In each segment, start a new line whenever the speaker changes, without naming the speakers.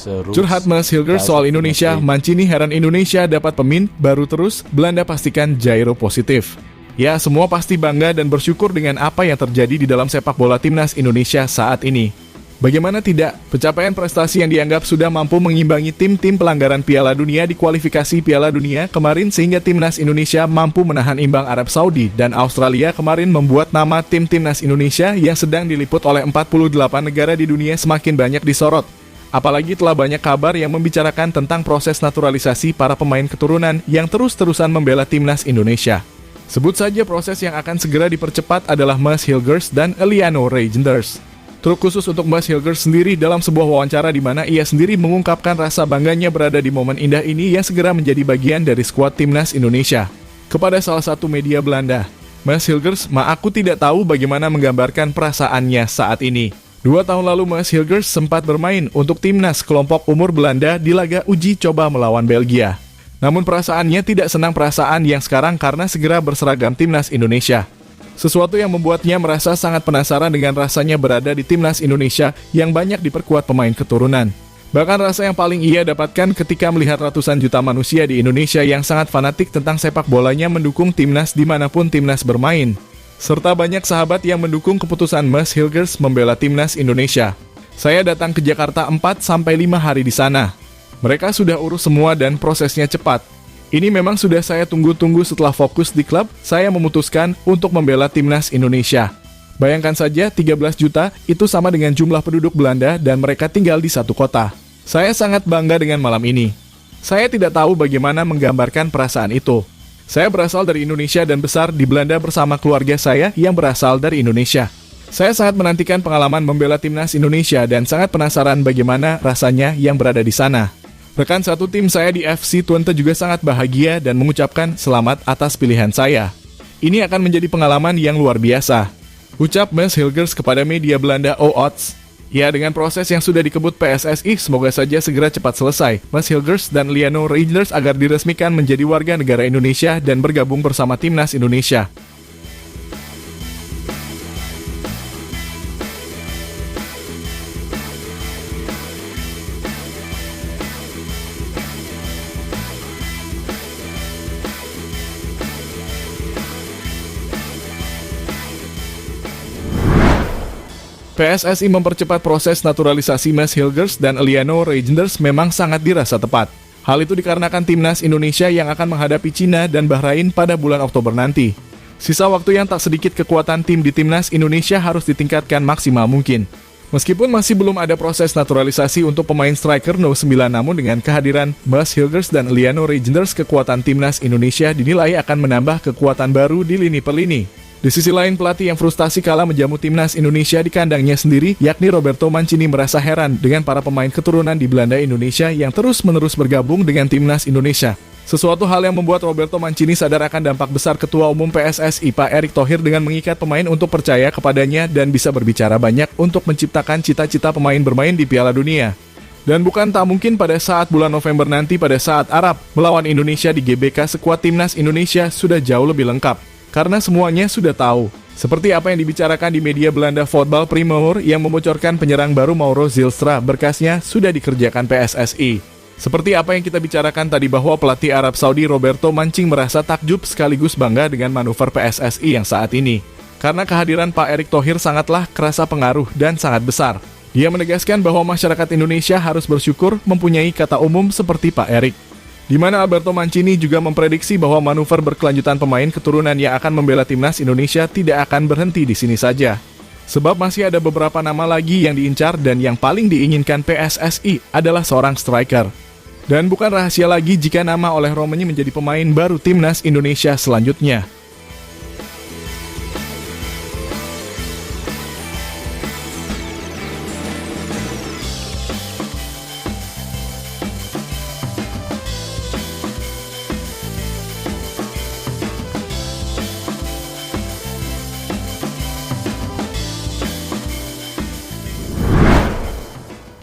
Curhat Mas Hilgers soal Indonesia, Mancini heran Indonesia dapat pemain baru terus, Belanda pastikan Jairo positif. Ya, semua pasti bangga dan bersyukur dengan apa yang terjadi di dalam sepak bola timnas Indonesia saat ini. Bagaimana tidak, pencapaian prestasi yang dianggap sudah mampu mengimbangi tim-tim pelanggaran Piala Dunia di kualifikasi Piala Dunia kemarin sehingga timnas Indonesia mampu menahan imbang Arab Saudi dan Australia kemarin membuat nama tim timnas Indonesia yang sedang diliput oleh 48 negara di dunia semakin banyak disorot. Apalagi telah banyak kabar yang membicarakan tentang proses naturalisasi para pemain keturunan yang terus-terusan membela timnas Indonesia. Sebut saja proses yang akan segera dipercepat adalah Mas Hilgers dan Eliano Reijnders. Truk khusus untuk Mas Hilgers sendiri dalam sebuah wawancara di mana ia sendiri mengungkapkan rasa bangganya berada di momen indah ini yang segera menjadi bagian dari skuad timnas Indonesia. Kepada salah satu media Belanda, Mas Hilgers, aku tidak tahu bagaimana menggambarkan perasaannya saat ini. 2 tahun lalu Mas Hilgers sempat bermain untuk timnas kelompok umur Belanda di laga uji coba melawan Belgia. Namun perasaannya tidak senang perasaan yang sekarang karena segera berseragam timnas Indonesia. Sesuatu yang membuatnya merasa sangat penasaran dengan rasanya berada di timnas Indonesia yang banyak diperkuat pemain keturunan. Bahkan rasa yang paling ia dapatkan ketika melihat ratusan juta manusia di Indonesia yang sangat fanatik tentang sepak bolanya mendukung timnas dimanapun timnas bermain. Serta banyak sahabat yang mendukung keputusan Mas Hilgers membela timnas Indonesia. Saya datang ke Jakarta 4-5 hari di sana. Mereka sudah urus semua dan prosesnya cepat. Ini memang sudah saya tunggu-tunggu setelah fokus di klub, saya memutuskan untuk membela timnas Indonesia. Bayangkan saja 13 juta itu sama dengan jumlah penduduk Belanda dan mereka tinggal di satu kota. Saya sangat bangga dengan malam ini. Saya tidak tahu bagaimana menggambarkan perasaan itu. Saya berasal dari Indonesia dan besar di Belanda bersama keluarga saya yang berasal dari Indonesia. Saya sangat menantikan pengalaman membela timnas Indonesia dan sangat penasaran bagaimana rasanya yang berada di sana. Rekan satu tim saya di FC Twente juga sangat bahagia dan mengucapkan selamat atas pilihan saya. Ini akan menjadi pengalaman yang luar biasa. Ucap Mas Hilgers kepada media Belanda OOTS. Ya, dengan proses yang sudah dikebut PSSI, semoga saja segera cepat selesai. Mas Hilgers dan Eliano Reijnders agar diresmikan menjadi warga negara Indonesia dan bergabung bersama timnas Indonesia. PSSI mempercepat proses naturalisasi Mas Hilgers dan Eliano Reijnders memang sangat dirasa tepat. Hal itu dikarenakan timnas Indonesia yang akan menghadapi Cina dan Bahrain pada bulan Oktober nanti. Sisa waktu yang tak sedikit kekuatan tim di timnas Indonesia harus ditingkatkan maksimal mungkin. Meskipun masih belum ada proses naturalisasi untuk pemain striker No. 9, namun dengan kehadiran Mas Hilgers dan Eliano Reijnders, kekuatan timnas Indonesia dinilai akan menambah kekuatan baru di lini per lini. Di sisi lain, pelatih yang frustasi kalah menjamu timnas Indonesia di kandangnya sendiri, yakni Roberto Mancini, merasa heran dengan para pemain keturunan di Belanda Indonesia yang terus-menerus bergabung dengan timnas Indonesia. Sesuatu hal yang membuat Roberto Mancini sadar akan dampak besar Ketua Umum PSSI Pak Erick Thohir dengan mengikat pemain untuk percaya kepadanya dan bisa berbicara banyak untuk menciptakan cita-cita pemain bermain di Piala Dunia. Dan bukan tak mungkin pada saat bulan November nanti pada saat Arab melawan Indonesia di GBK, skuad timnas Indonesia sudah jauh lebih lengkap. Karena semuanya sudah tahu. Seperti apa yang dibicarakan di media Belanda Voetbal Primeur yang membocorkan penyerang baru Mauro Zylstra berkasnya sudah dikerjakan PSSI. Seperti apa yang kita bicarakan tadi bahwa pelatih Arab Saudi Roberto Mancini merasa takjub sekaligus bangga dengan manuver PSSI yang saat ini. Karena kehadiran Pak Erick Thohir sangatlah kerasa pengaruh dan sangat besar. Dia menegaskan bahwa masyarakat Indonesia harus bersyukur mempunyai kata umum seperti Pak Erick. Di mana Alberto Mancini juga memprediksi bahwa manuver berkelanjutan pemain keturunan yang akan membela timnas Indonesia tidak akan berhenti di sini saja. Sebab masih ada beberapa nama lagi yang diincar dan yang paling diinginkan PSSI adalah seorang striker. Dan bukan rahasia lagi jika nama oleh Romani menjadi pemain baru timnas Indonesia selanjutnya.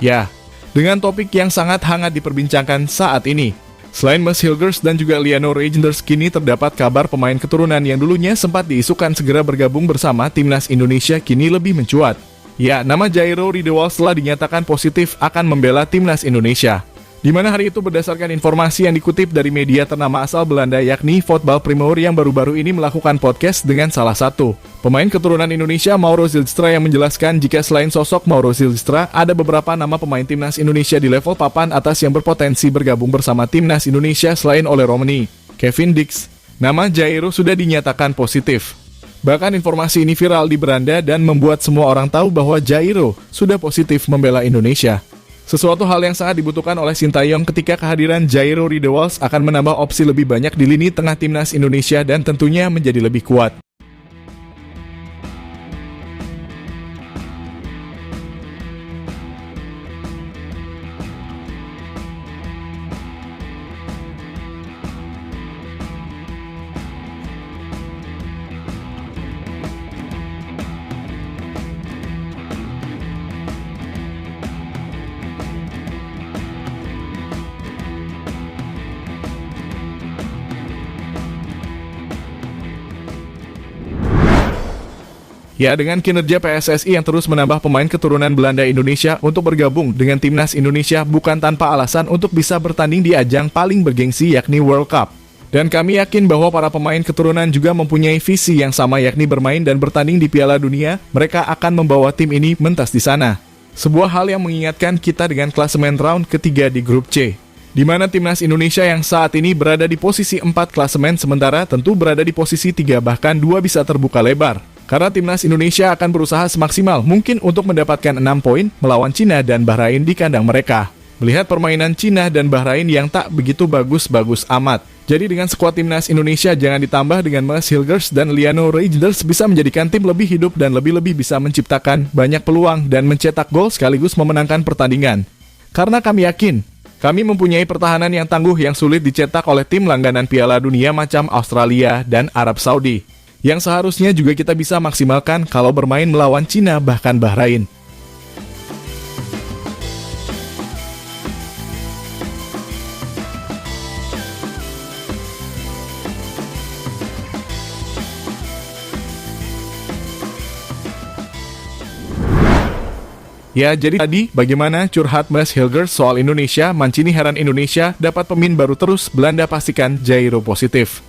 Ya, dengan topik yang sangat hangat diperbincangkan saat ini. Selain Mas Hilgers dan juga Eliano Reijnders, kini terdapat kabar pemain keturunan yang dulunya sempat diisukan segera bergabung bersama timnas Indonesia kini lebih mencuat. Ya, nama Jairo Riedewald telah dinyatakan positif akan membela timnas Indonesia. Di mana hari itu berdasarkan informasi yang dikutip dari media ternama asal Belanda yakni Voetbal Primeur yang baru-baru ini melakukan podcast dengan salah satu pemain keturunan Indonesia, Mauro Zylstra, yang menjelaskan jika selain sosok Mauro Zylstra, ada beberapa nama pemain timnas Indonesia di level papan atas yang berpotensi bergabung bersama timnas Indonesia selain Ole Romani, Kevin Dix. Nama Jairo sudah dinyatakan positif. Bahkan informasi ini viral di beranda dan membuat semua orang tahu bahwa Jairo sudah positif membela Indonesia. Sesuatu hal yang sangat dibutuhkan oleh Sintayong ketika kehadiran Jairo Riedewald akan menambah opsi lebih banyak di lini tengah timnas Indonesia dan tentunya menjadi lebih kuat. Ya, dengan kinerja PSSI yang terus menambah pemain keturunan Belanda Indonesia untuk bergabung dengan timnas Indonesia bukan tanpa alasan untuk bisa bertanding di ajang paling bergengsi yakni World Cup. Dan kami yakin bahwa para pemain keturunan juga mempunyai visi yang sama yakni bermain dan bertanding di Piala Dunia. Mereka akan membawa tim ini mentas di sana. Sebuah hal yang mengingatkan kita dengan klasemen round ketiga di grup C, di mana timnas Indonesia yang saat ini berada di posisi 4 klasemen sementara tentu berada di posisi 3 bahkan 2 bisa terbuka lebar. Karena timnas Indonesia akan berusaha semaksimal mungkin untuk mendapatkan 6 poin melawan Cina dan Bahrain di kandang mereka. Melihat permainan Cina dan Bahrain yang tak begitu bagus-bagus amat. Jadi dengan skuad timnas Indonesia jangan ditambah dengan Mads Hilgers dan Liano Reijnders bisa menjadikan tim lebih hidup dan lebih-lebih bisa menciptakan banyak peluang dan mencetak gol sekaligus memenangkan pertandingan. Karena kami yakin, kami mempunyai pertahanan yang tangguh yang sulit dicetak oleh tim langganan Piala Dunia macam Australia dan Arab Saudi, yang seharusnya juga kita bisa maksimalkan kalau bermain melawan Cina bahkan Bahrain. Ya, jadi tadi bagaimana curhat Mads Hilgers soal Indonesia, Mancini heran Indonesia dapat pemain baru terus, Belanda pastikan Jairo positif.